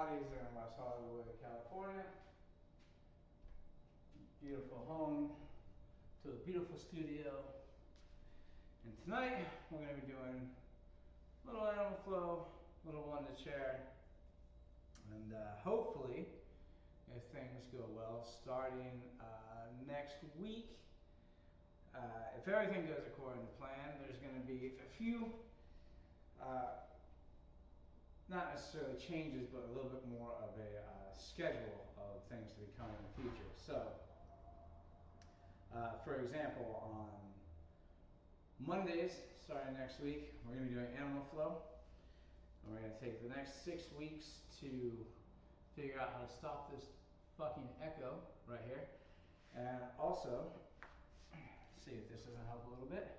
Pilates in West Hollywood, California. Beautiful home to a beautiful studio. And tonight we're going to be doing a little animal flow, a little Wunda chair, and hopefully, if things go well, starting next week, if everything goes according to plan, there's going to be a few, not necessarily changes, but a little bit more of a schedule of things to be coming in the future. So, for example, on Mondays, starting next week, we're going to be doing animal flow. And we're going to take the next 6 weeks to figure out how to stop this fucking echo right here. And also, see if this doesn't help a little bit.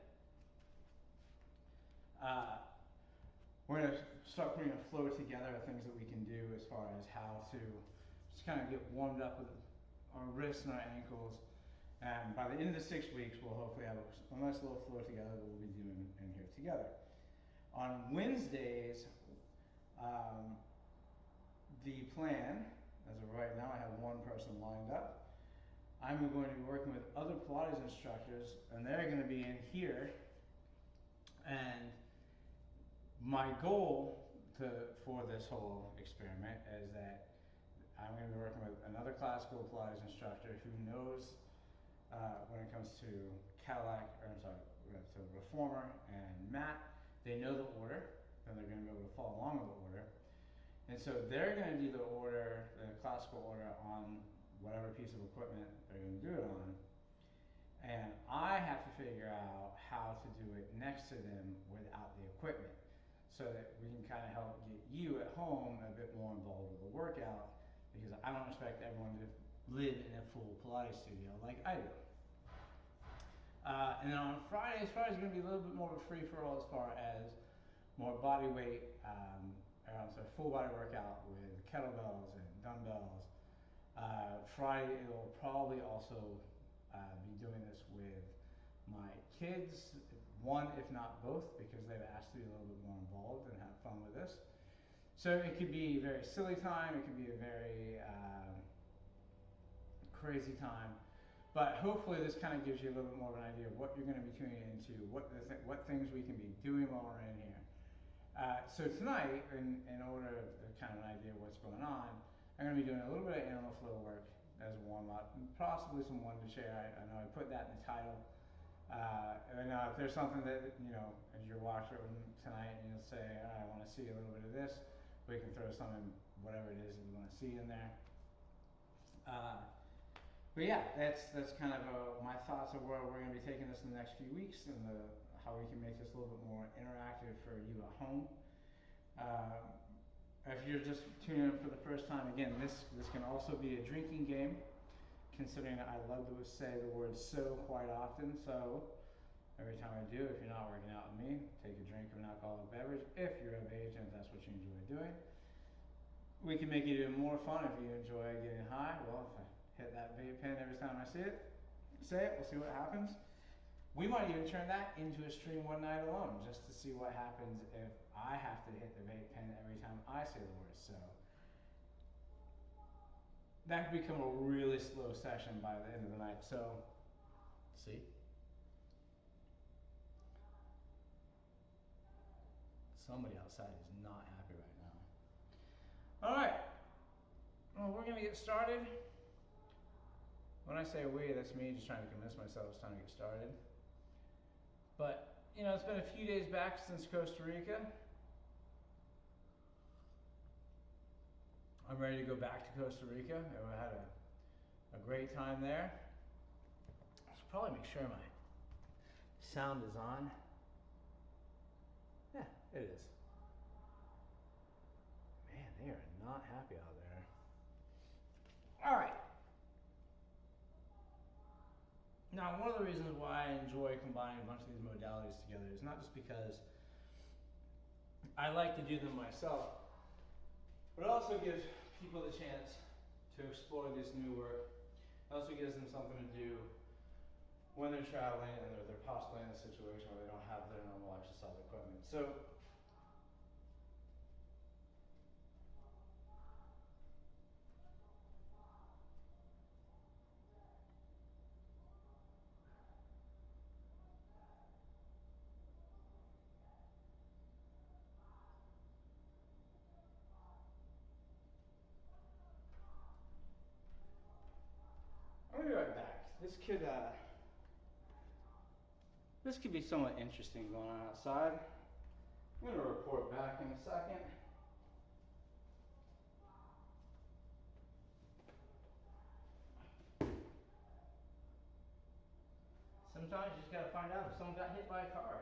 We're going to start putting a flow together of things that we can do as far as how to just kind of get warmed up with our wrists and our ankles. And by the end of the 6 weeks, we'll hopefully have a nice little flow together that we'll be doing in here together. On Wednesdays, the plan, as of right now, I have one person lined up. I'm going to be working with other Pilates instructors, and they're going to be in here. And my goal for this whole experiment is that I'm going to be working with another classical Pilates instructor who knows when it comes to to reformer and mat. They know the order, and they're going to be able to follow along with the order. And so they're going to do the order, the classical order, on whatever piece of equipment they're going to do it on. And I have to figure out how to do it next to them without the equipment, so that we can kind of help get you at home a bit more involved with the workout, because I don't expect everyone to live in a full Pilates studio like I do. And then on Fridays is going to be a little bit more of a free-for-all as far as more body weight, so full body workout with kettlebells and dumbbells. Friday, it will probably also be doing this with my kids, one if not both, because they've asked to be a little bit more involved and have fun with this. So it could be a very silly time, it could be a very crazy time, but hopefully this kind of gives you a little bit more of an idea of what you're going to be tuning into, what things we can be doing while we're in here. So tonight, in order to kind of an idea of what's going on, I'm going to be doing a little bit of animal flow work as a warm-up, and possibly some Wunda chair. I know I put that in the title. And if there's something that, as you're watching tonight and you'll say, I want to see a little bit of this, we can throw something, whatever it is that you want to see in there. But yeah, that's kind of my thoughts of where we're going to be taking this in the next few weeks, and how we can make this a little bit more interactive for you at home. If you're just tuning in for the first time, again, this can also be a drinking game, considering I love to say the word "so" quite often. So every time I do, if you're not working out with me, take a drink of an alcoholic beverage if you're of age and if that's what you enjoy doing. We can make it even more fun if you enjoy getting high. Well, if I hit that vape pen every time I say it, we'll see what happens. We might even turn that into a stream one night alone, just to see what happens if I have to hit the vape pen every time I say the word "so." That could become a really slow session by the end of the night. So, see? Somebody outside is not happy right now. All right. Well, we're going to get started. When I say we, that's me just trying to convince myself it's time to get started. But, it's been a few days back since Costa Rica. I'm ready to go back to Costa Rica. I had a great time there. I should probably make sure my sound is on. Yeah, it is. Man, they are not happy out there. All right. Now, one of the reasons why I enjoy combining a bunch of these modalities together is not just because I like to do them myself, but it also gives people the chance to explore this new work. It also gives them something to do when they're traveling and they're possibly in a situation where they don't have their normal exercise equipment. So this could be somewhat interesting going on outside. I'm going to report back in a second. Sometimes you just got to find out if someone got hit by a car.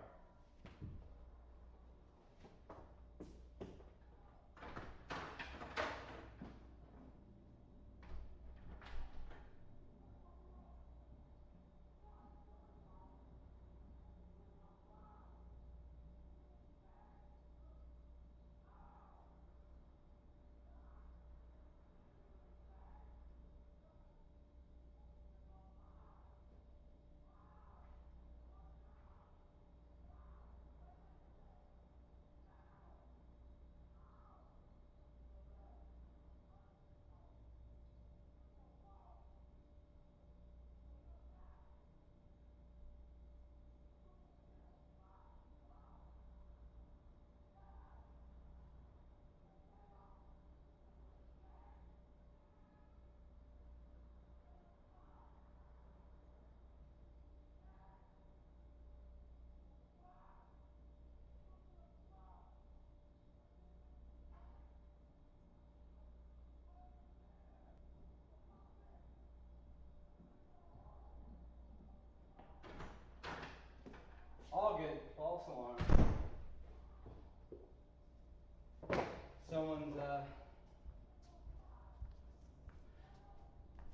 All good. False alarm.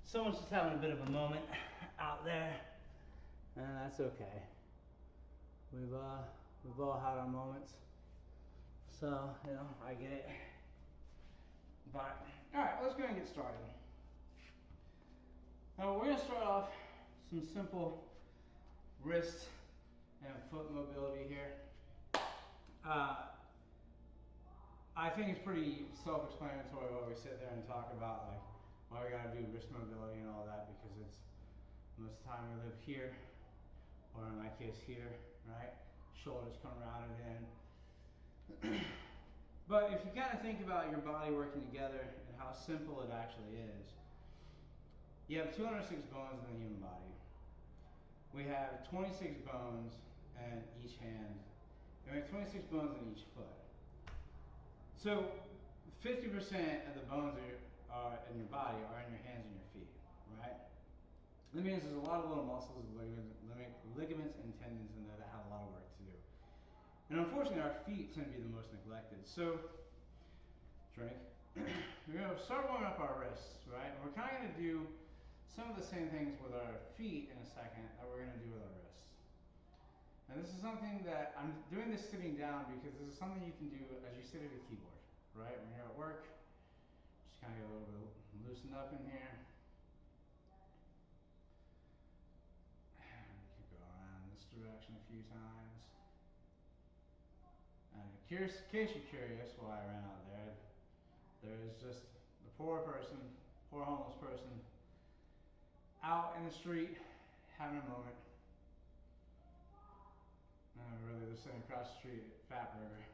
Someone's just having a bit of a moment out there, and that's okay. We've all had our moments, so you know I get it. But all right, let's go ahead and get started. Now we're gonna start off some simple wrist and foot mobility here. I think it's pretty self-explanatory why we sit there and talk about like why we gotta do wrist mobility and all that, because it's most of the time we live here, or in my case here, right? Shoulders come around and in. But if you kind of think about your body working together and how simple it actually is, you have 206 bones in the human body. We have 26 bones in each hand, and we have 26 bones in each foot. So 50% of the bones are in your body are in your hands and your feet, right? That means there's a lot of little muscles, ligaments and tendons in there that have a lot of work to do. And unfortunately, our feet tend to be the most neglected. So, drink. We're going to start warming up our wrists, right? And we're kind of going to do some of the same things with our feet in a second that we're going to do with our wrists. And this is something that I'm doing this sitting down because this is something you can do as you sit at a keyboard, right? When you're at work, just kind of get a little bit loosened up in here. We could go around this direction a few times. And in case you're curious why I ran out there, there is just the poor homeless person, out in the street having a moment. Really, they're sitting across the street at Fat Burger.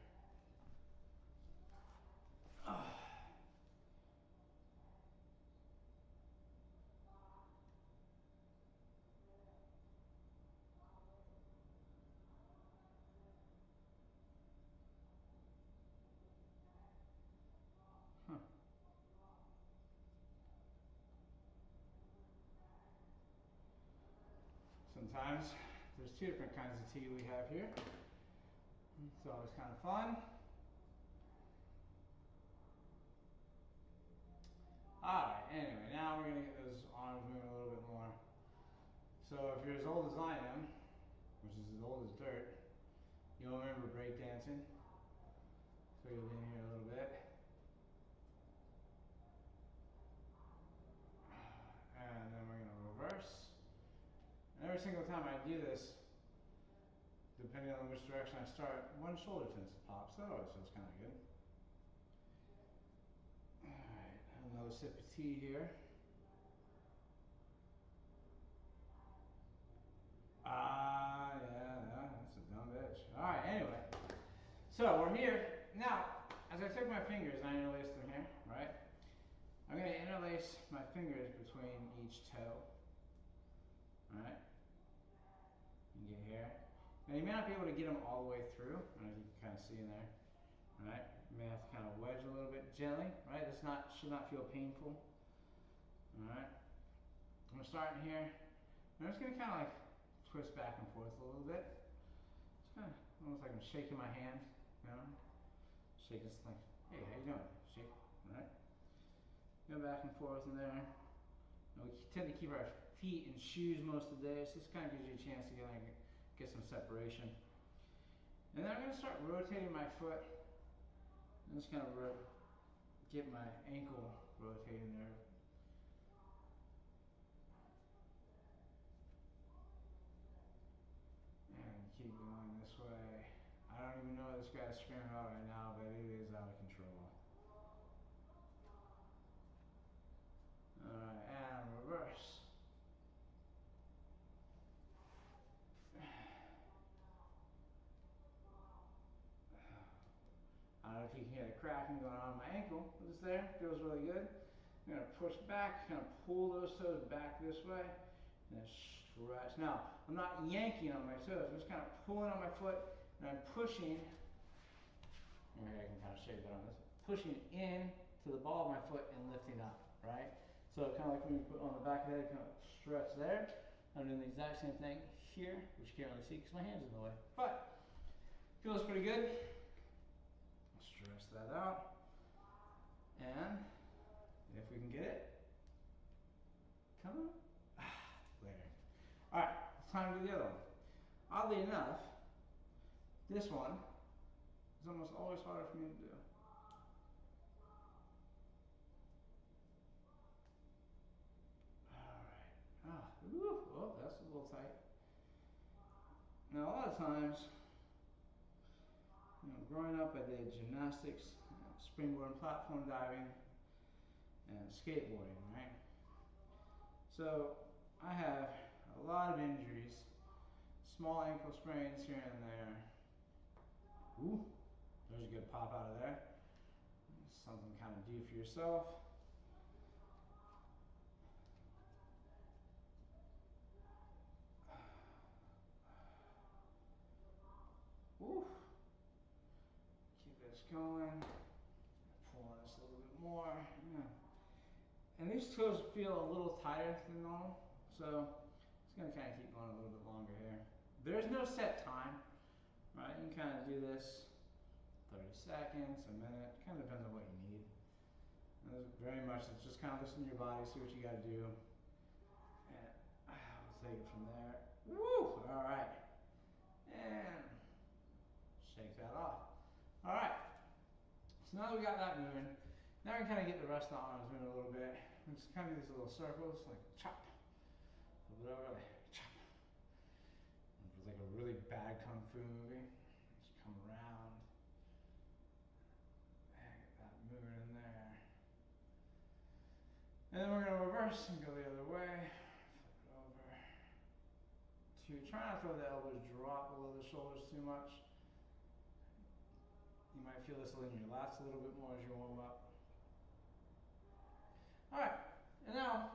Sometimes there's two different kinds of tea we have here. It's always kind of fun. Alright, anyway, now we're going to get those arms moving a little bit more. So if you're as old as I am, which is as old as dirt, you'll remember breakdancing. So you'll be in here a little bit. And then we're going to reverse. And every single time I do this, depending on which direction I start, one shoulder tends to pop, so it always feels kind of good. Alright, another sip of tea here. Yeah, that's a dumb bitch. Alright, anyway. So we're here. Now, as I took my fingers and I interlaced them here, right? I'm going to interlace my fingers between each toe. All right. And get here. Now you may not be able to get them all the way through. I don't know if you can kind of see in there. All right. You may have to kind of wedge a little bit gently. Right. This should not feel painful. All right. I'm gonna start in here. I'm just gonna kind of like twist back and forth a little bit. It's kind of almost like I'm shaking my hand. You know, shaking this like, hey, how you doing? Shake. All right. Go back and forth in there. Now, we tend to keep our feet in shoes most of the day, so this kind of gives you a chance to get some separation. And then I'm going to start rotating my foot. I'm just kind of get my ankle rotating there. And keep going this way. I don't even know what this guy's screaming about right now, but it is out of control. Alright, and reverse. I don't know if you can hear the cracking going on in my ankle, but it's there, feels really good. I'm going to push back, kind of pull those toes back this way, and then stretch. Now, I'm not yanking on my toes, I'm just kind of pulling on my foot, and I'm pushing, maybe I can kind of shape that on this, pushing in to the ball of my foot and lifting up, right? So kind of like when you put on the back of the head, kind of stretch there. I'm doing the exact same thing here, which you can't really see because my hand's in the way. But, feels pretty good. Stretch that out. And if we can get it, come on. Later. Alright, it's time to do the other one. Oddly enough, this one is almost always harder for me to do. Alright. Oh, that's a little tight. Now, a lot of times, growing up, I did gymnastics, springboard and platform diving, and skateboarding, right? So, I have a lot of injuries, small ankle sprains here and there. Ooh, there's a good pop out of there. Something kind of do for yourself. Ooh. Keep this going. Pull this a little bit more. Yeah. And these toes feel a little tighter than normal, so it's going to kind of keep going a little bit longer here. There's no set time, right? You can kind of do this 30 seconds, a minute, kind of depends on what you need. And very much, it's just kind of listen to your body, see what you got to do. And we'll take it from there. Woo! All right. And shake that off. All right. So now that we got that moving, now we can kind of get the rest of the arms moving a little bit. And just kind of these little circles, like chop, a little bit over, chop. It's like a really bad kung fu movie. Just come around. And get that moving in there. And then we're going to reverse and go the other way. Flip it over. Try not to let the elbows drop below the shoulders too much. You might feel this in your lats a little bit more as you warm up. Alright, and now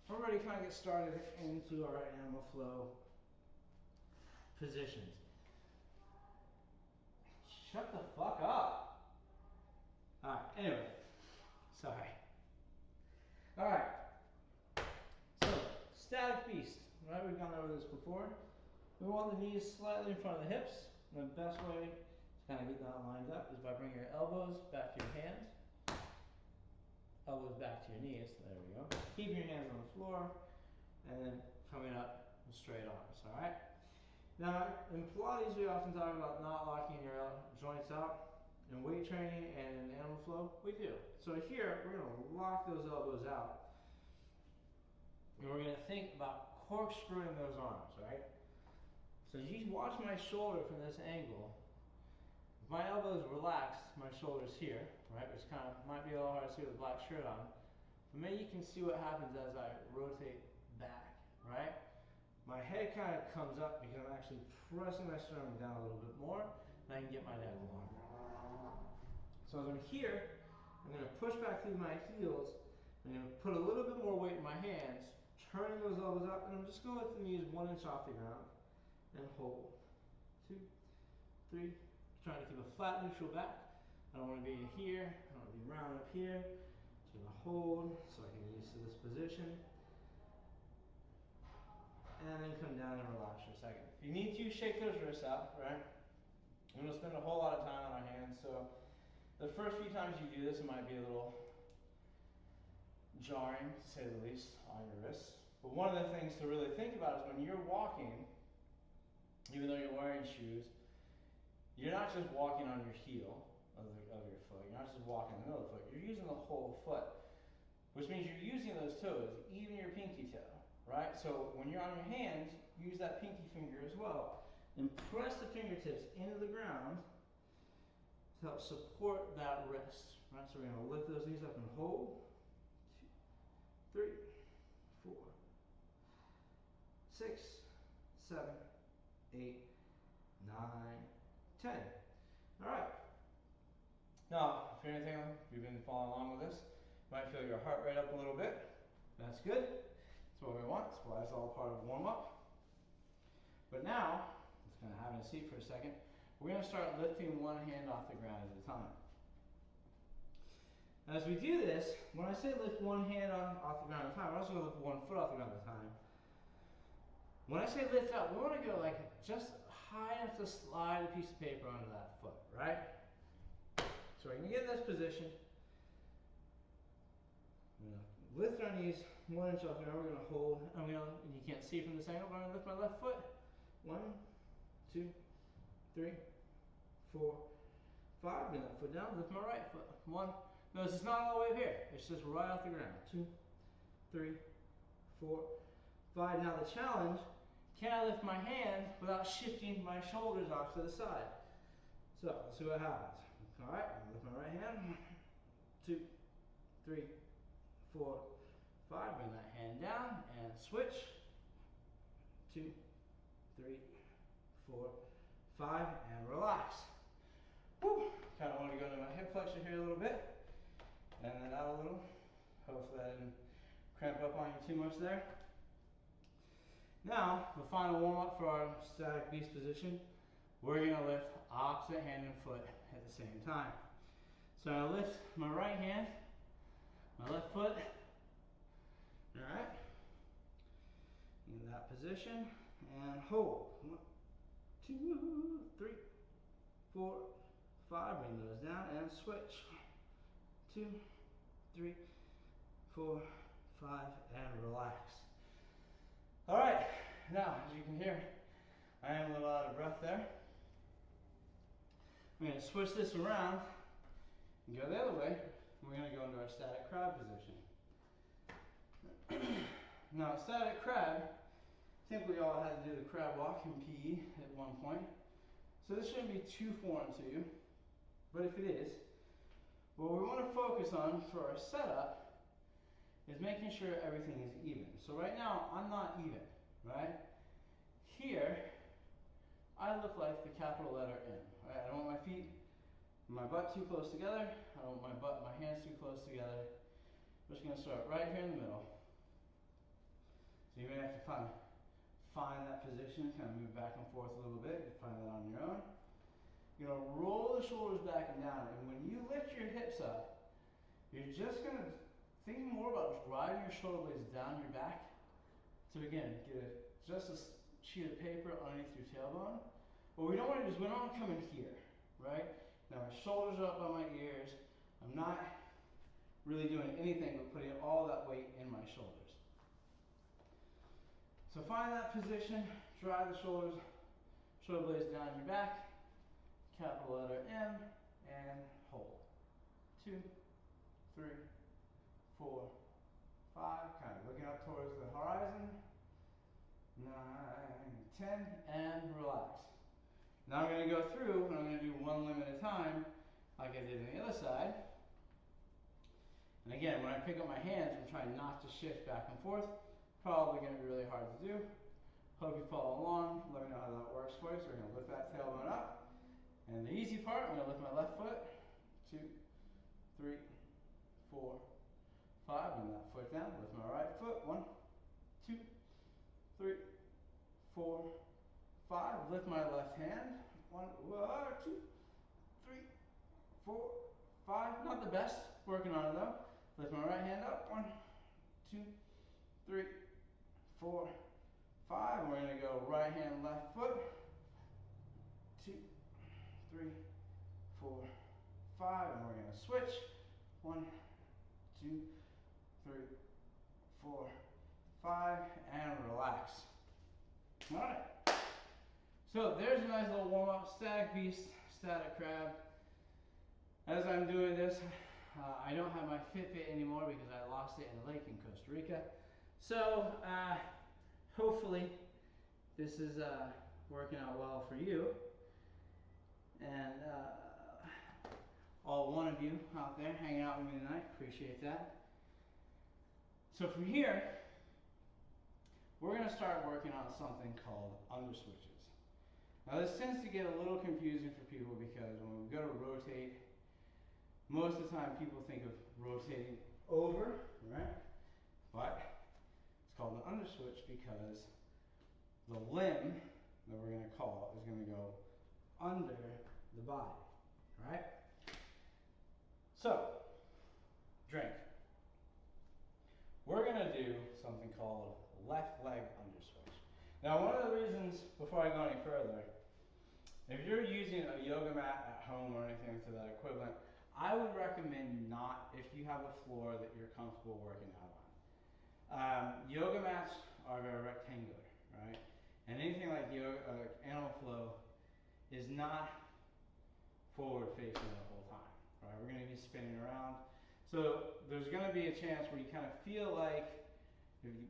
we're ready to kind of get started into our animal flow positions. Shut the fuck up. Alright, anyway. Sorry. Alright. So, static beast. Right, we've gone over this before. We want the knees slightly in front of the hips. The best way to kind of get that lined up is by bringing your elbows back to your hands. Elbows back to your knees. There we go. Keeping your hands on the floor. And then coming up with straight arms. Alright? Now, in Pilates, we often talk about not locking your joints out. In weight training and in animal flow, we do. So here, we're going to lock those elbows out. And we're going to think about corkscrewing those arms, right? So as you watch my shoulder from this angle, if my elbow is relaxed, my shoulder's here, right? Which kind of might be a little hard to see with a black shirt on. But maybe you can see what happens as I rotate back, right? My head kind of comes up because I'm actually pressing my sternum down a little bit more, and I can get my neck longer. So as I'm here, I'm going to push back through my heels. I'm going to put a little bit more weight in my hands, turning those elbows up, and I'm just going to let the knees 1 inch off the ground and hold. 2, 3. Trying to keep a flat, neutral back. I don't want to be in here. I don't want to be round up here. Just going to hold so I can get used to this position. And then come down and relax for a second. If you need to, shake those wrists out, right? We're going to spend a whole lot of time on our hands, so the first few times you do this, it might be a little jarring, to say the least, on your wrists. But one of the things to really think about is when you're walking, even though you're wearing shoes, you're not just walking on your heel of your foot. You're not just walking in the middle of the foot. You're using the whole foot, which means you're using those toes, even your pinky toe, right? So when you're on your hands, use that pinky finger as well. And press the fingertips into the ground to help support that wrist, right? So we're going to lift those knees up and hold. 2, 3, 4, 6, 7, 8, 9, 10. All right. Now, if you're anything, if you've been following along with this, you might feel your heart rate up a little bit. That's good. That's what we want. That's why it's all part of warm-up. But now, it's kind of having a seat for a second. We're going to start lifting one hand off the ground at a time. As we do this, when I say lift one hand off the ground at a time, we're also going to lift 1 foot off the ground at a time. When I say lift up, we want to go like just high enough to slide a piece of paper onto that foot, right? So we're going to get in this position. We're going to lift our knees 1 inch off the ground. We're going to hold. And you can't see from this angle, but I'm going to lift my left foot. 1, 2, 3, 4, 5. Bring that foot down. Lift my right foot. 1. Notice it's not all the way up here. It's just right off the ground. 2, 3, 4, 5. Now the challenge, can I lift my hand without shifting my shoulders off to the side? So let's see what happens. All right, I'm going to lift my right hand. 1, 2, 3, 4, 5. Bring that hand down and switch. 2, 3, 4, 5, and relax. Woo. Kind of want to go into my hip flexor here a little bit, and then out a little. Hopefully I didn't cramp up on you too much there. Now, the final warm-up for our static beast position, we're going to lift opposite hand and foot at the same time. So I lift my right hand, my left foot, all right, in that position, and hold. 1, 2, 3, 4, 5. Bring those down and switch. 2, 3, 4, 5, and relax. All right, now as you can hear, I am a little out of breath there. We're going to switch this around and go the other way. We're going to go into our static crab position. Now, static crab, I think we all had to do the crab walk in PE at one point. So this shouldn't be too foreign to you, but if it is, what we want to focus on for our setup is making sure everything is even. So right now, I'm not even, right? Here, I look like the capital letter N, right? I don't want my feet, my butt too close together. I don't want my butt and my hands too close together. I'm just going to start right here in the middle. So you may have to find that position, kind of move back and forth a little bit. You find that on your own. You're going to roll the shoulders back and down. And when you lift your hips up, you're just going to think more about driving your shoulder blades down your back. So again, get just a sheet of paper underneath your tailbone. What we don't want to do is we don't want to come in here, right? Now my shoulders are up by my ears. I'm not really doing anything but putting all that weight in my shoulders. So find that position, drive the shoulder blades down your back, capital letter M, and hold. 2, 3, 4, 5, kind of looking up towards the horizon. 9, 10, and relax. Now I'm going to go through and I'm going to do one limb at a time, like I did on the other side. And again, when I pick up my hands, I'm trying not to shift back and forth. Probably going to be really hard to do. Hope you follow along. Let me know how that works for you. So we're going to lift that tailbone up. And the easy part, I'm going to lift my left foot. 2, 3, 4, 5. Bring that foot down. Lift my right foot. 1, 2, 3, 4, 5. Lift my left hand. 1, 2, 3, 4, 5. Not the best. Working on it though. Lift my right hand up. 1, 2, 3, 4, 5. We're going to go right hand, left foot. 2, 3, 4, 5. And we're going to switch. 1, 2, 3, 4, 5. And relax. All right. So there's a nice little warm up. Static beast, static crab. As I'm doing this, I don't have my Fitbit anymore because I lost it in a lake in Costa Rica. So hopefully this is working out well for you. And all one of you out there hanging out with me tonight, appreciate that. So from here, we're going to start working on something called under switches. Now this tends to get a little confusing for people because when we go to rotate, most of the time people think of rotating over, right? But it's called an under switch because the limb that we're going to call is going to go under the body, right? So, drink. We're going to do something called left leg under switch. Now one of the reasons, before I go any further, if you're using a yoga mat at home or anything to that equivalent, I would recommend not if you have a floor that you're comfortable working out on. Yoga mats are very rectangular, right? And anything like yoga, animal flow is not forward facing the whole time, right? We're going to be spinning around. So there's going to be a chance where you kind of feel like,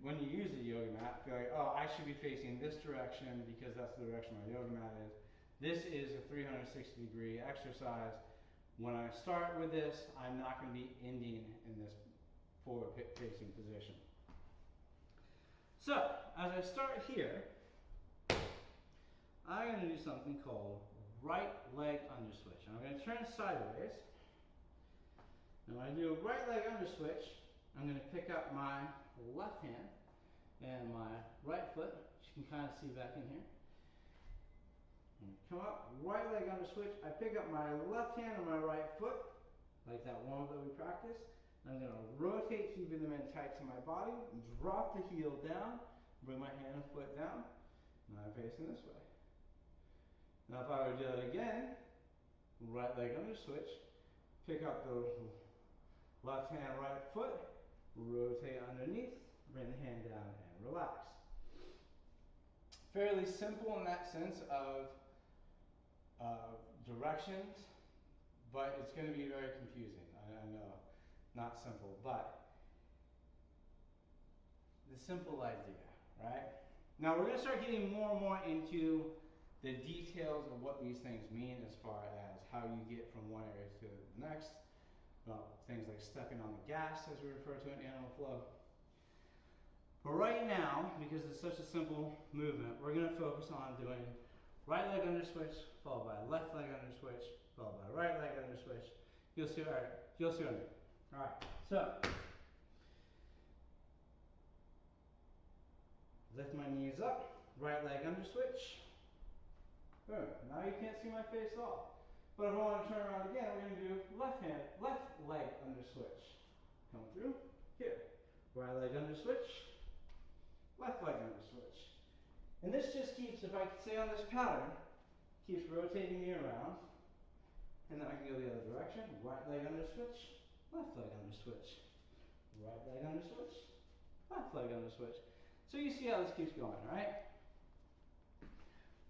when you use a yoga mat, feel like, oh, I should be facing this direction because that's the direction my yoga mat is. This is a 360-degree exercise. When I start with this, I'm not going to be ending in this forward-facing position. So, as I start here, I'm going to do something called right leg under switch. I'm going to turn sideways. And when I do a right leg under switch, I'm going to pick up my left hand and my right foot, which you can kind of see back in here. Come up, right leg under switch. I pick up my left hand and my right foot, like that warm up that we practiced. I'm going to rotate, keeping them in tight to my body, drop the heel down, bring my hand and foot down. Now I'm facing this way. Now if I were to do that again, right leg under switch, pick up the left hand, right foot, rotate underneath, bring the hand down and relax. Fairly simple in that sense of directions, but it's going to be very confusing. I know, not simple, but the simple idea, right? Now we're going to start getting more and more into the details of what these things mean as far as how you get from one area to the next. Things like stepping on the gas, as we refer to in animal flow. But right now, because it's such a simple movement, we're going to focus on doing right leg under switch, followed by left leg under switch, followed by right leg under switch. You'll see what I mean. All right, so lift my knees up, right leg under switch. Boom. Now you can't see my face at all. But if I want to turn around again, we're going to do left leg under switch. Come through, here. Right leg under switch, left leg under switch. And this just keeps, if I stay on this pattern, keeps rotating me around. And then I can go the other direction. Right leg under switch, left leg under switch. Right leg under switch, left leg under switch. So you see how this keeps going, right?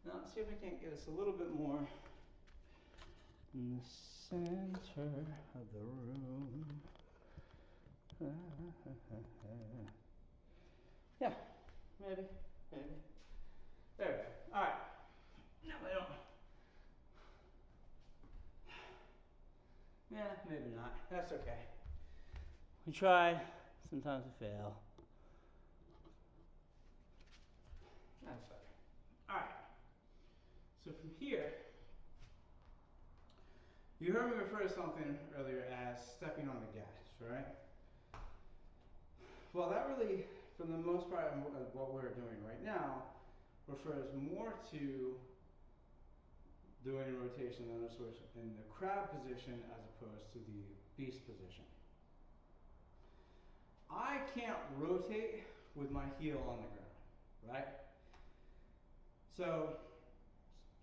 Now let's see if I can't get us a little bit more in the center of the room. Yeah, maybe. There we go. All right. No, I don't. Yeah, maybe not. That's okay. We tried. Sometimes we fail. That's better. All right. So from here, you heard me refer to something earlier as stepping on the gas, right? Well, that really for the most part, what we're doing right now refers more to doing a rotation under switch in the crab position as opposed to the beast position. I can't rotate with my heel on the ground, right? So,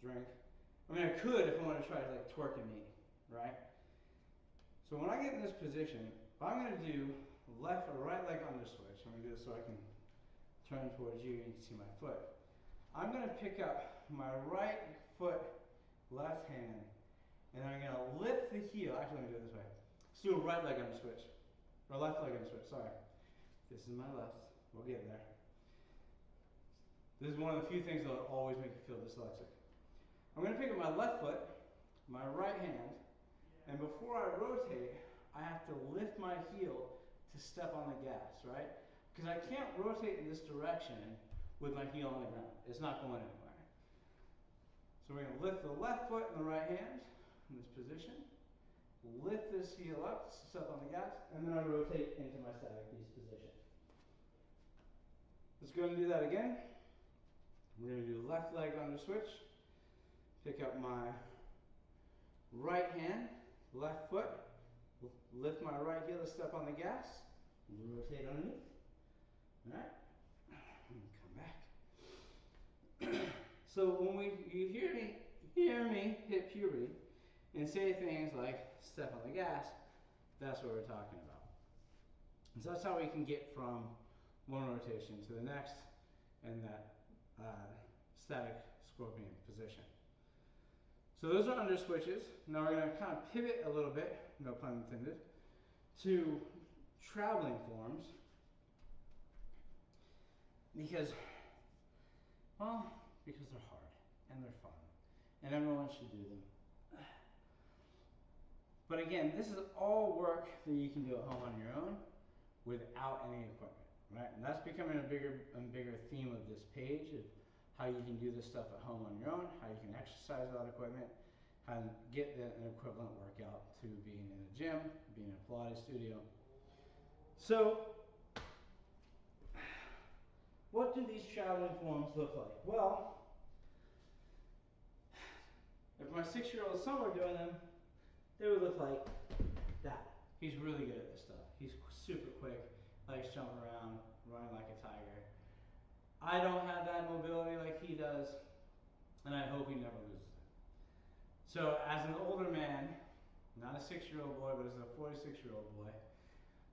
drink. I mean, I could if I want to try to like twerk a knee, right? So when I get in this position, I'm going to do left or right leg under switch. I'm going to do this so I can turn towards you and you can see my foot. I'm going to pick up my right foot, left hand, and I'm going to lift the heel. Actually, let me do it this way. Let's do a right leg under switch. Or left leg under switch, sorry. This is my left. We'll get there. This is one of the few things that will always make you feel dyslexic. I'm going to pick up my left foot, my right hand, and before I rotate, I have to lift my heel to step on the gas, right? Because I can't rotate in this direction with my heel on the ground. It's not going anywhere. So we're going to lift the left foot and the right hand in this position, lift this heel up, step on the gas, and then I rotate into my static beast position. Let's go and do that again. We're going to do left leg under switch, pick up my right hand, left foot, lift my right heel to step on the gas, and rotate underneath. All right, come back. So when you hear me hit puberty and say things like step on the gas, that's what we're talking about. So that's how we can get from one rotation to the next in that static scorpion position. So those are under switches. Now we're going to kind of pivot a little bit, no pun intended, to traveling forms because they're hard and they're fun and everyone should do them. But again, this is all work that you can do at home on your own without any equipment, right? And that's becoming a bigger and bigger theme of this page, of how you can do this stuff at home on your own, how you can exercise without equipment, how to get an equivalent workout to being in a gym, being in a Pilates studio. So, what do these traveling forms look like? Well, if my 6-year-old son were doing them, they would look like that. He's really good at this stuff. He's super quick, likes jumping around, running like a tiger. I don't have that mobility like he does, and I hope he never loses it. So as an older man, not a 6-year-old boy, but as a 46-year-old boy,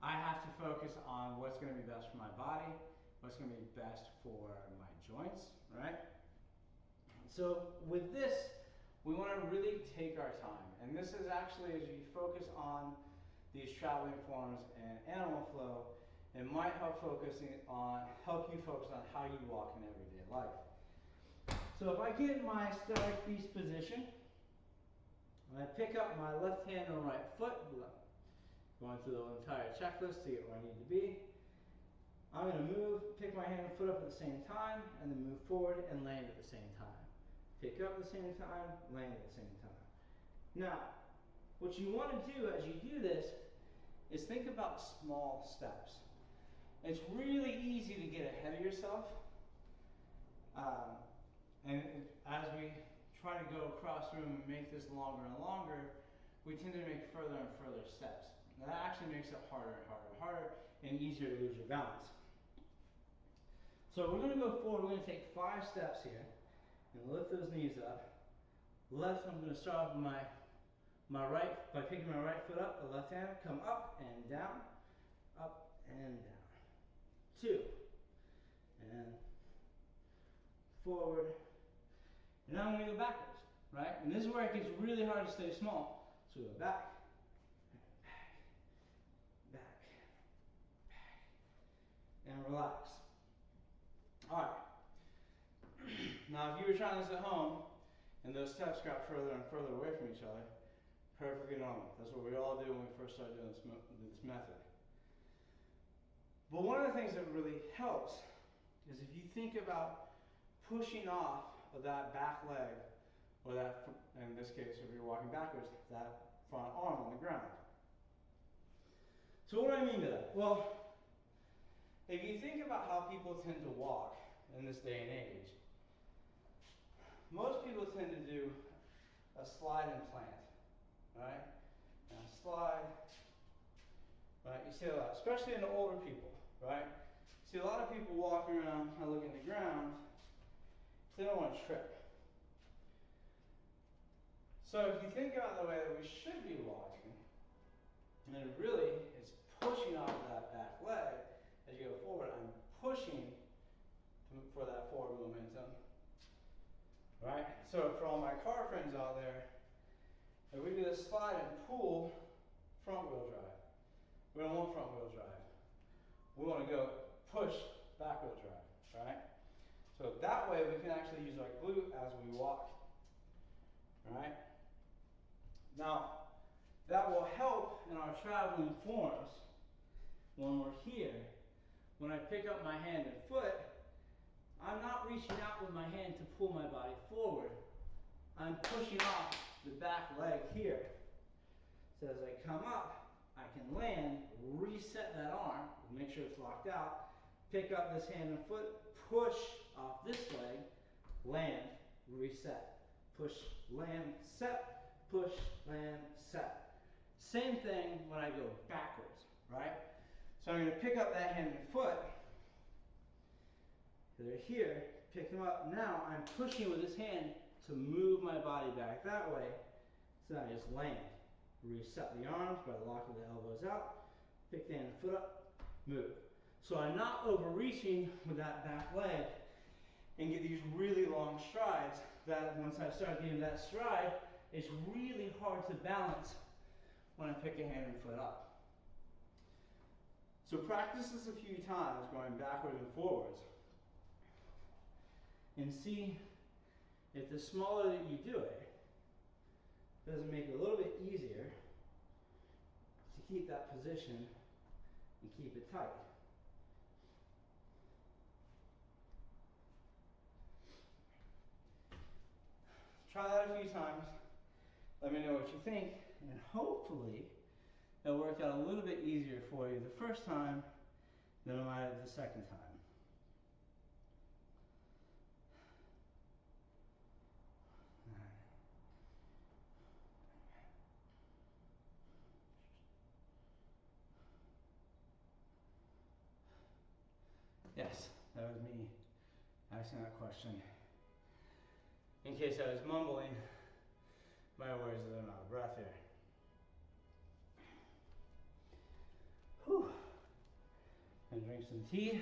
I have to focus on what's going to be best for my body, what's going to be best for my joints, right? So with this, we want to really take our time. And this is actually, as you focus on these traveling forms and animal flow, it might help you focus on how you walk in everyday life. So if I get in my static beast position, and I pick up my left hand and right foot, going through the entire checklist to get where I need to be, I'm going to move, pick my hand and foot up at the same time, and then move forward and land at the same time. Pick up at the same time, land at the same time. Now, what you want to do as you do this is think about small steps. It's really easy to get ahead of yourself, and as we try to go across the room and make this longer and longer, we tend to make further and further steps. And that actually makes it harder and harder and harder and easier to lose your balance. So we're going to go forward. We're going to take 5 steps here and lift those knees up. Left, I'm going to start with my right, by picking my right foot up, the left hand, come up and down, up and down. 2, and forward. And now I'm going to go backwards, right? And this is where it gets really hard to stay small. So we go back, back, and relax. All right. Now, if you were trying this at home, and those steps got further and further away from each other, perfectly normal. That's what we all do when we first start doing this method. But one of the things that really helps is if you think about pushing off of that back leg, or that, in this case, if you're walking backwards, that front arm on the ground. So what do I mean by that? Well, if you think about how people tend to walk in this day and age, most people tend to do a slide and plant, right? And a slide, right? You see a lot, especially in the older people, right? See a lot of people walking around kind of looking at the ground. They don't want to trip. So if you think about the way that we should be walking, and then really it's pushing off that back leg as you go forward. I'm pushing for that forward momentum, right? So for all my car friends out there, if we do this slide and pull, front wheel drive. We don't want front wheel drive. We want to go push back wheel drive, right? So that way we can actually use our glute as we walk, right? Now, that will help in our traveling forms when we're here. When I pick up my hand and foot, I'm not reaching out with my hand to pull my body forward. I'm pushing off the back leg here. So as I come up, I can land, reset that arm, make sure it's locked out, pick up this hand and foot, push off this leg, land, reset. Push, land, set, push, land, set. Same thing when I go backwards, right? So I'm going to pick up that hand and foot. They're here, pick them up. Now I'm pushing with this hand to move my body back that way. So I just land. Reset the arms by locking the elbows out. Pick the hand and foot up, move. So I'm not overreaching with that back leg and get these really long strides that once I start getting that stride, it's really hard to balance when I pick a hand and foot up. So practice this a few times going backwards and forwards and see if the smaller that you do it, doesn't make it a little bit easier to keep that position and keep it tight. Try that a few times. Let me know what you think, and hopefully it'll work out a little bit easier for you the first time than it might have the second time. Yes, that was me asking that question. In case I was mumbling my words that I'm out of breath here. Whew. And drink some tea.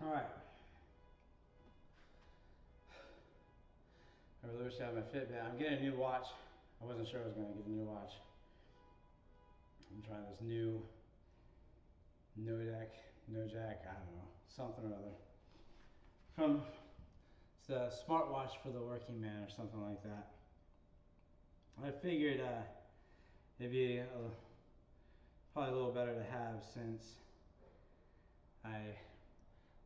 All right. I really wish I had my Fitbit. I'm getting a new watch. I wasn't sure I was going to get a new watch. I'm trying this new no jack, I don't know, something or other. It's a smartwatch for the working man or something like that. I figured it'd be probably a little better to have since I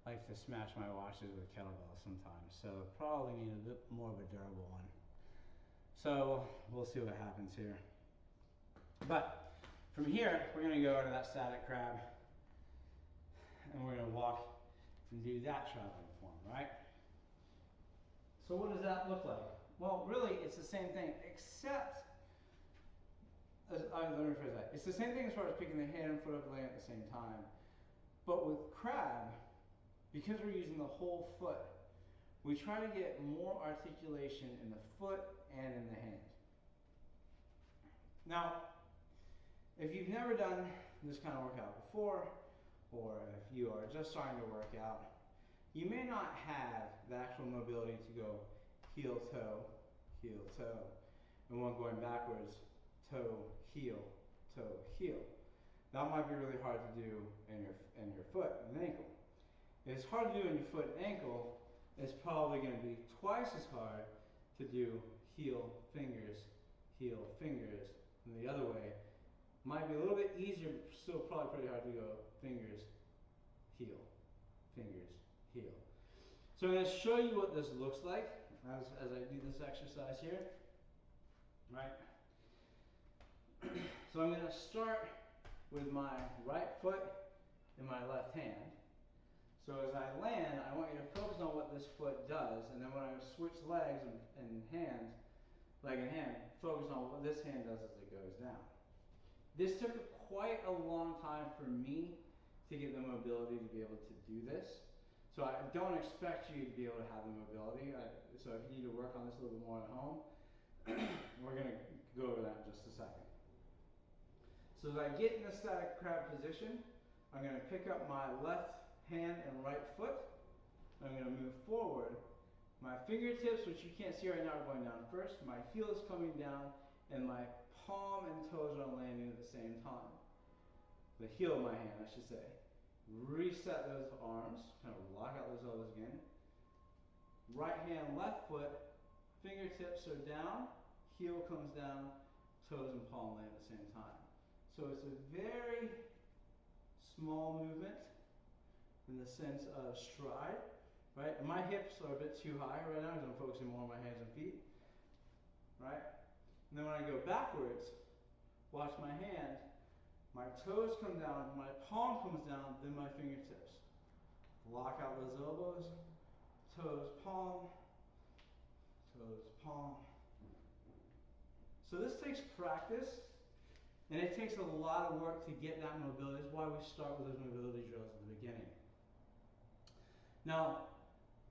like to smash my watches with kettlebells sometimes. So probably need a bit more of a durable one. So we'll see what happens here. But from here, we're going to go into that static crab. And we're going to walk and do that traveling form, right? So what does that look like? Well, really, it's the same thing, except, let me rephrase that. It's the same thing as far as picking the hand and foot up and laying at the same time. But with crab, because we're using the whole foot, we try to get more articulation in the foot and in the hand. Now, if you've never done this kind of workout before, or if you are just starting to work out, you may not have the actual mobility to go heel, toe, and one going backwards, toe, heel, heel. That might be really hard to do in your foot and ankle. If it's hard to do in your foot and ankle, it's probably going to be twice as hard to do heel, fingers, and the other way. Might be a little bit easier, but still probably pretty hard to go fingers, heel, fingers, heel. So I'm going to show you what this looks like as I do this exercise here. Right? So I'm going to start with my right foot and my left hand. So as I land, I want you to focus on what this foot does, and then when I switch legs and hands, leg and hand, focus on what this hand does as it goes down. This took quite a long time for me to get the mobility to be able to do this. So I don't expect you to be able to have the mobility. So if you need to work on this a little bit more at home, we're going to go over that in just a second. So as I get in the static crab position, I'm going to pick up my left hand and right foot. I'm going to move forward. My fingertips, which you can't see right now, are going down first. My heel is coming down, and my palm and toes are landing at the same time. The heel of my hand, I should say. Reset those arms, kind of lock out those elbows again. Right hand, left foot, fingertips are down, heel comes down, toes and palm land at the same time. So it's a very small movement in the sense of stride, right? And my hips are a bit too high right now because I'm focusing more on my hands and feet, right? And then when I go backwards, watch my hand, my toes come down, my palm comes down, then my fingertips. Lock out those elbows, toes, palm, toes, palm. So this takes practice, and it takes a lot of work to get that mobility. That's why we start with those mobility drills at the beginning. Now,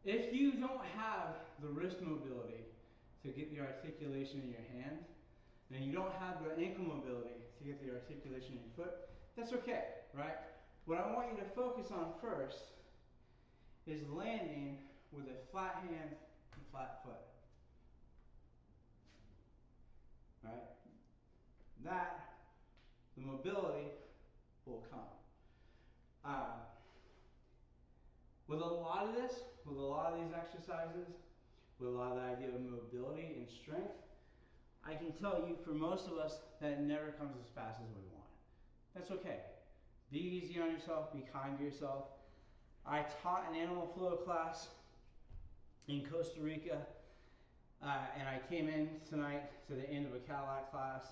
if you don't have the wrist mobility to get the articulation in your hand, and you don't have the ankle mobility to get the articulation in your foot, that's okay, right? What I want you to focus on first is landing with a flat hand and flat foot. Right? That, the mobility will come. With a lot of this, with a lot of these exercises, with a lot of the idea of mobility and strength, I can tell you for most of us that it never comes as fast as we want. That's okay. Be easy on yourself, be kind to yourself. I taught an animal flow class in Costa Rica, and I came in tonight to the end of a Cadillac class,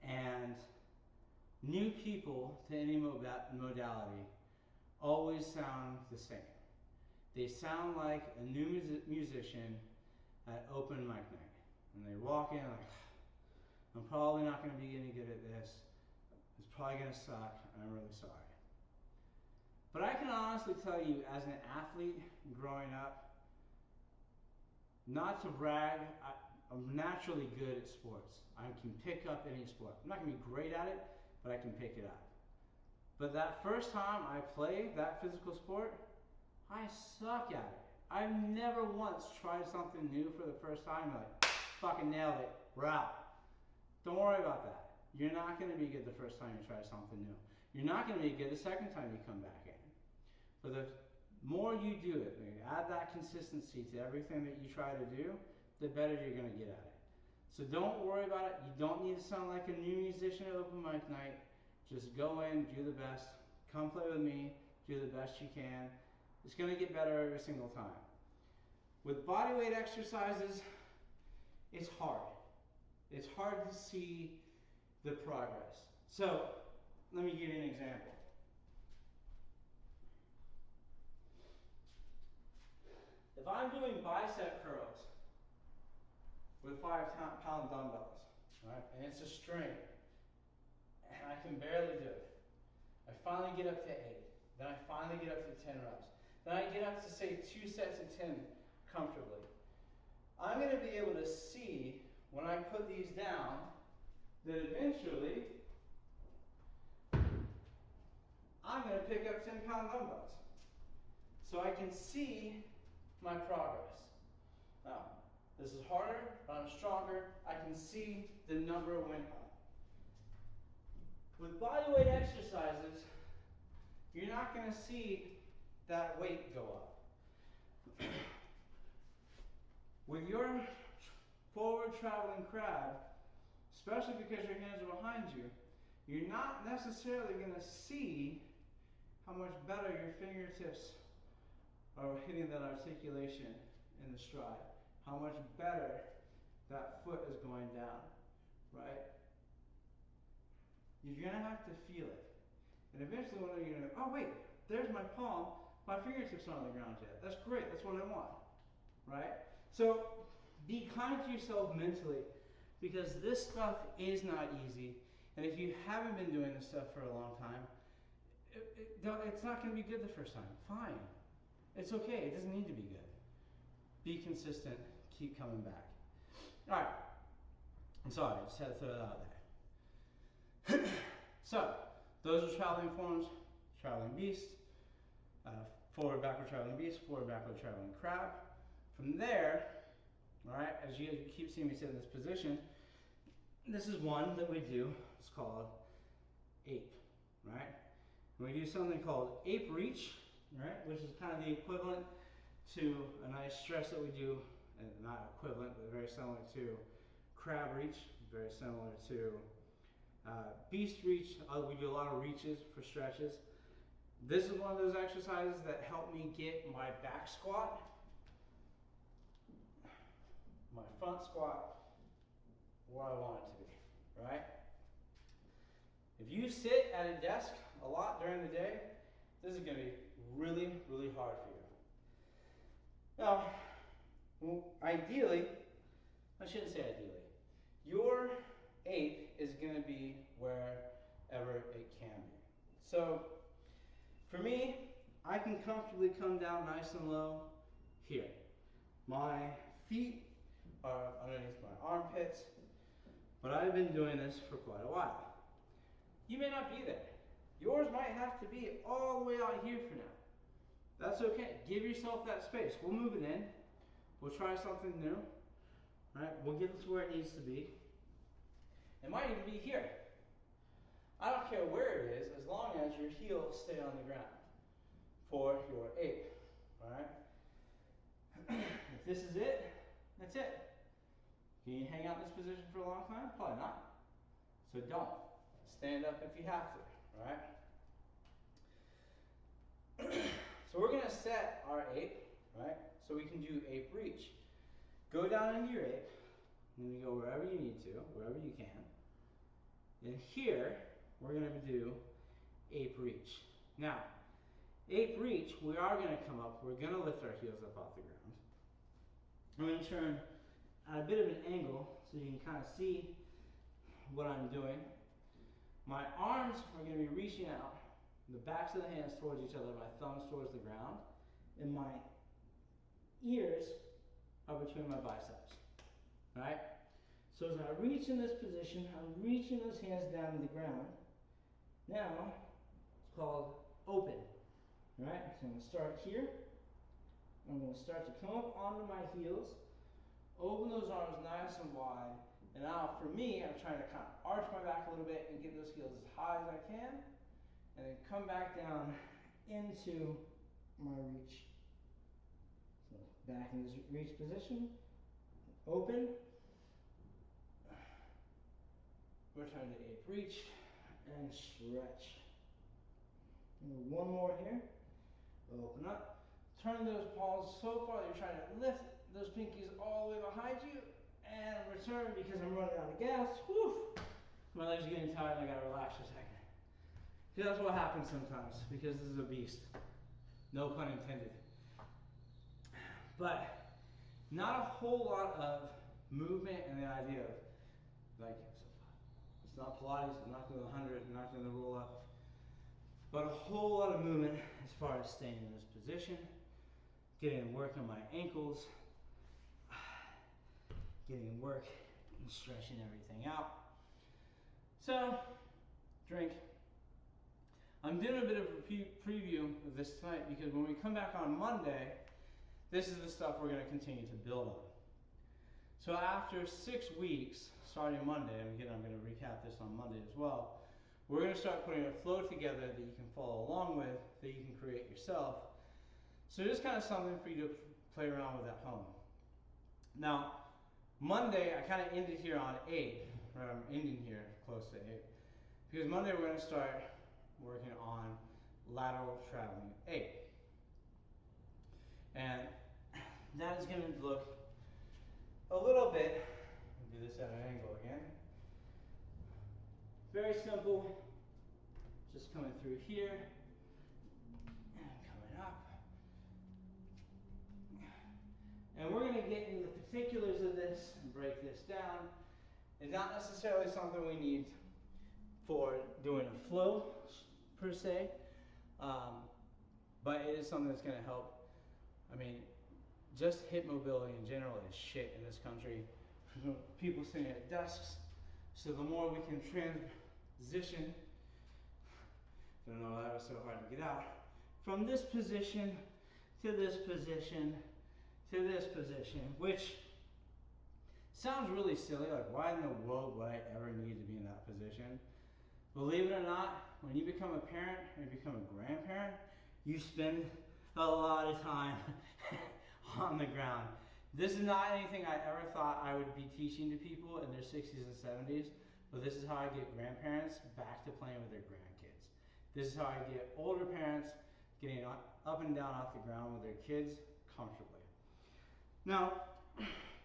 and new people to any modality always sound the same. They sound like a new musician at open mic night. And they walk in like, I'm probably not going to be any good at this. It's probably going to suck, and I'm really sorry. But I can honestly tell you, as an athlete growing up, not to brag, I'm naturally good at sports. I can pick up any sport. I'm not going to be great at it, but I can pick it up. But that first time I played that physical sport, I suck at it. I've never once tried something new for the first time, like, fucking nailed it, we're out. Don't worry about that. You're not going to be good the first time you try something new. You're not going to be good the second time you come back in. But the more you do it, you add that consistency to everything that you try to do, the better you're going to get at it. So don't worry about it. You don't need to sound like a new musician at open mic night. Just go in, do the best, come play with me, do the best you can. It's going to get better every single time. With bodyweight exercises, it's hard. It's hard to see the progress. So, let me give you an example. If I'm doing bicep curls with 5-pound dumbbells, right, and it's a string, and I can barely do it. I finally get up to 8. Then I finally get up to 10 reps. Then I get up to, say, 2 sets of 10 comfortably. I'm going to be able to see, when I put these down, that eventually, I'm going to pick up 10-pound dumbbells. So I can see my progress. Now, this is harder, but I'm stronger. I can see the number went up. With bodyweight exercises, you're not going to see that weight go up. With your forward traveling crab, especially because your hands are behind you, you're not necessarily going to see how much better your fingertips are hitting that articulation in the stride, how much better that foot is going down, right? You're gonna have to feel it. And eventually one day you're gonna go, oh wait, there's my palm, my fingertips aren't on the ground yet. That's great, that's what I want, right? So be kind to yourself mentally, because this stuff is not easy. And if you haven't been doing this stuff for a long time, it's not gonna be good the first time. Fine, it's okay, it doesn't need to be good. Be consistent, keep coming back. All right, I'm sorry, I just had to throw that out there. So, those are traveling forms, traveling beast, forward, backward, traveling beast, forward, backward, traveling crab. From there, all right, as you keep seeing me sit in this position, this is one that we do, it's called ape, right? And we do something called ape reach, right, which is kind of the equivalent to a nice stretch that we do, and not equivalent, but very similar to crab reach, very similar to beast reach. We do a lot of reaches for stretches. This is one of those exercises that help me get my back squat, my front squat, where I want it to be, right? If you sit at a desk a lot during the day, this is going to be really, really hard for you. Now, ideally, I shouldn't say ideally, your ape is going to be wherever it can be. So, for me, I can comfortably come down nice and low here. My feet are underneath my armpits, but I've been doing this for quite a while. You may not be there. Yours might have to be all the way out here for now. That's okay. Give yourself that space. We'll move it in. We'll try something new. All right, we'll get it to where it needs to be. It might even be here. I don't care where it is, as long as your heels stay on the ground for your ape. All right. If this is it, that's it. Can you hang out in this position for a long time? Probably not. So don't. Stand up if you have to, right? So we're gonna set our ape, right? So we can do ape reach. Go down into your ape, and you go wherever you need to, wherever you can. And here, we're gonna do ape reach. Now, ape reach, we are gonna come up, we're gonna lift our heels up off the ground. I'm gonna turn at a bit of an angle so you can kind of see what I'm doing. My arms are going to be reaching out, the backs of the hands towards each other, my thumbs towards the ground, and my ears are between my biceps, right? So as I reach in this position, I'm reaching those hands down to the ground. Now, it's called open, right? So I'm going to start here. I'm going to start to come up onto my heels, open those arms nice and wide, and now for me, I'm trying to kind of arch my back a little bit and get those heels as high as I can, and then come back down into my reach. So back in this reach position, open, return to ape reach, and stretch. And one more here, open up, turn those palms so far that you're trying to lift those pinkies all the way behind you, and return because I'm running out of gas. Whew. My legs are getting tired and I gotta relax for a second. See, that's what happens sometimes because this is a beast. No pun intended. But not a whole lot of movement and the idea of, like, it's not Pilates, I'm not doing 100, I'm not doing the roll up. But a whole lot of movement as far as staying in this position, getting work on my ankles, getting work and stretching everything out. So, drink. I'm doing a bit of a preview of this tonight because when we come back on Monday, this is the stuff we're going to continue to build on. So after 6 weeks, starting Monday, and again I'm going to recap this on Monday as well, we're going to start putting a flow together that you can follow along with, that you can create yourself. So just kind of something for you to play around with at home. Now, Monday, I kind of ended here on 8, or I'm ending here close to 8, because Monday we're going to start working on lateral traveling 8. And that is going to look a little bit, I'll do this at an angle again, Very simple. Just coming through here and coming up. And we're going to get into the particulars of this and break this down. It's not necessarily something we need for doing a flow per se, but it is something that's going to help. I mean, just hip mobility in general is shit in this country. People sitting at desks. So the more we can transition, I don't know why that was so hard to get out, from this position to this position to this position, which sounds really silly, like why in the world would I ever need to be in that position? Believe it or not, when you become a parent and you become a grandparent, you spend a lot of time on the ground. This is not anything I ever thought I would be teaching to people in their 60s and 70s, but this is how I get grandparents back to playing with their grandkids. This is how I get older parents getting up and down off the ground with their kids comfortably. Now,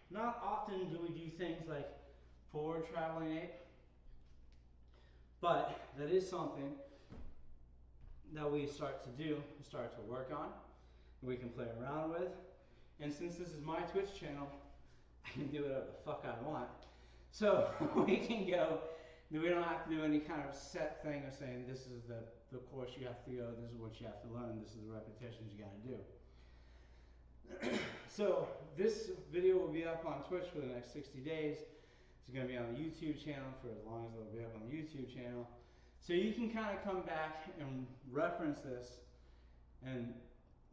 not often do we do things like forward traveling ape, but that is something that we start to do, start to work on, we can play around with. And since this is my Twitch channel, I can do whatever the fuck I want. So we can go, we don't have to do any kind of set thing of saying this is the course you have to go, this is what you have to learn, this is the repetitions you gotta do. So this video will be up on Twitch for the next 60 days. It's gonna be on the YouTube channel for as long as it'll be up on the YouTube channel. So you can kind of come back and reference this and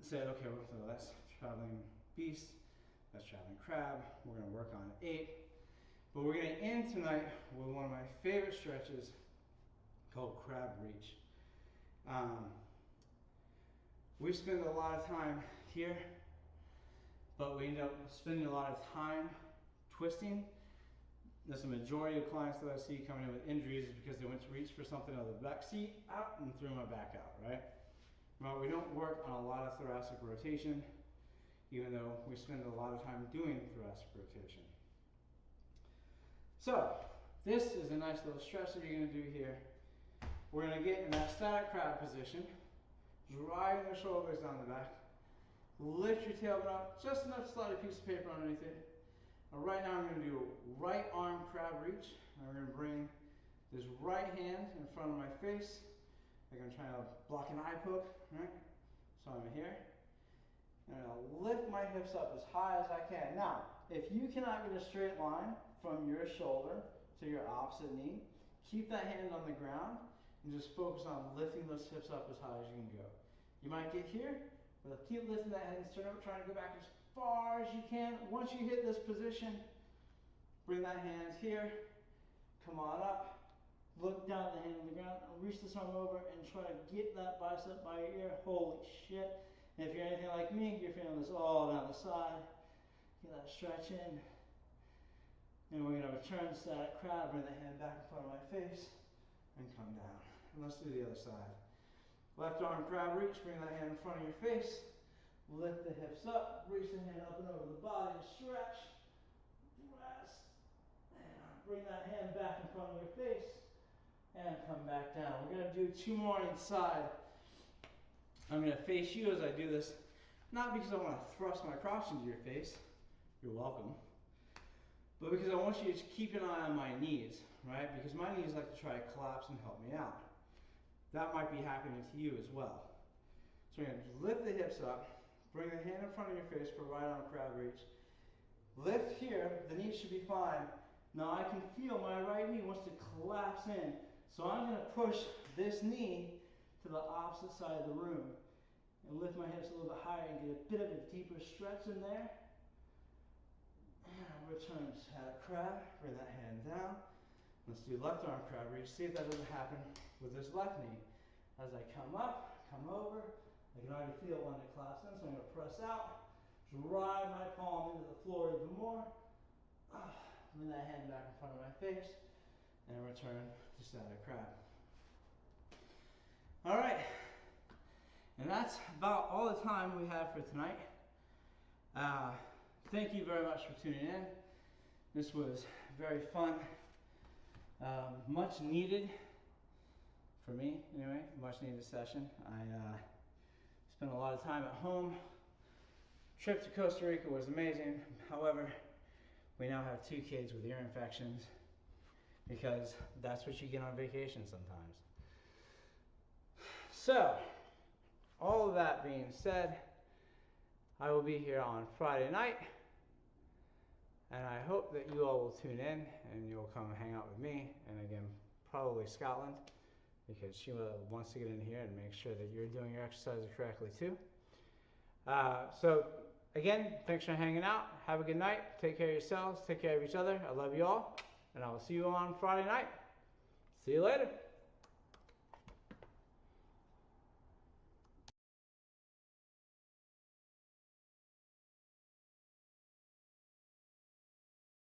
say, okay, so that's traveling beast, that's traveling crab, we're going to work on ape. But we're going to end tonight with one of my favorite stretches called crab reach. We spend a lot of time here, but we end up spending a lot of time twisting. There's a majority of clients that I see coming in with injuries is because they went to reach for something out of the back seat, out, and threw my back out, right? Well, we don't work on a lot of thoracic rotation, even though we spend a lot of time doing thoracic rotation. So, this is a nice little stretch that you're going to do here. We're going to get in that static crab position, driving the shoulders down the back, lift your tailbone up, just enough to slide a piece of paper underneath it. Right now I'm going to do a right arm crab reach. I'm going to bring this right hand in front of my face, like I'm trying to block an eye poke, right? So I'm here, and I'll lift my hips up as high as I can. Now, if you cannot get a straight line from your shoulder to your opposite knee, keep that hand on the ground and just focus on lifting those hips up as high as you can go. You might get here, but keep lifting that head and start up, trying to go back as far as you can. Once you hit this position, bring that hand here, come on up, look down at the hand on the ground, reach this arm over and try to get that bicep by your ear. Holy shit. And if you're anything like me, you're feeling this all down the side. Get that stretch in. And we're going to return to static crab, bring the hand back in front of my face, and come down. And let's do the other side. Left arm crab reach, bring that hand in front of your face. Lift the hips up, reach the hand up and over the body, stretch, rest, and bring that hand back in front of your face, and come back down. We're going to do two more inside. I'm going to face you as I do this, not because I want to thrust my crotch into your face, you're welcome, but because I want you to keep an eye on my knees, right? Because my knees like to try to collapse and help me out. That might be happening to you as well. So we're going to lift the hips up. Bring the hand in front of your face for right arm crab reach. Lift here, the knee should be fine. Now I can feel my right knee wants to collapse in. So I'm going to push this knee to the opposite side of the room and lift my hips a little bit higher and get a bit of a deeper stretch in there. And return to static crab, bring that hand down. Let's do left arm crab reach. See if that doesn't happen with this left knee. As I come up, come over, I can already feel one that collapse in, so I'm going to press out, drive my palm into the floor even more, bring that hand back in front of my face, and return to static crab. All right, and that's about all the time we have for tonight. Thank you very much for tuning in. This was very fun. Much needed for me, anyway. Much needed session. I spent a lot of time at home. Trip to Costa Rica was amazing. However, we now have 2 kids with ear infections because that's what you get on vacation sometimes. So, all of that being said, I will be here on Friday night, and I hope that you all will tune in and you'll come hang out with me, and again, probably Scotland, because she wants to get in here and make sure that you're doing your exercises correctly too. So again, thanks for hanging out. Have a good night. Take care of yourselves. Take care of each other. I love you all, and I will see you on Friday night. See you later.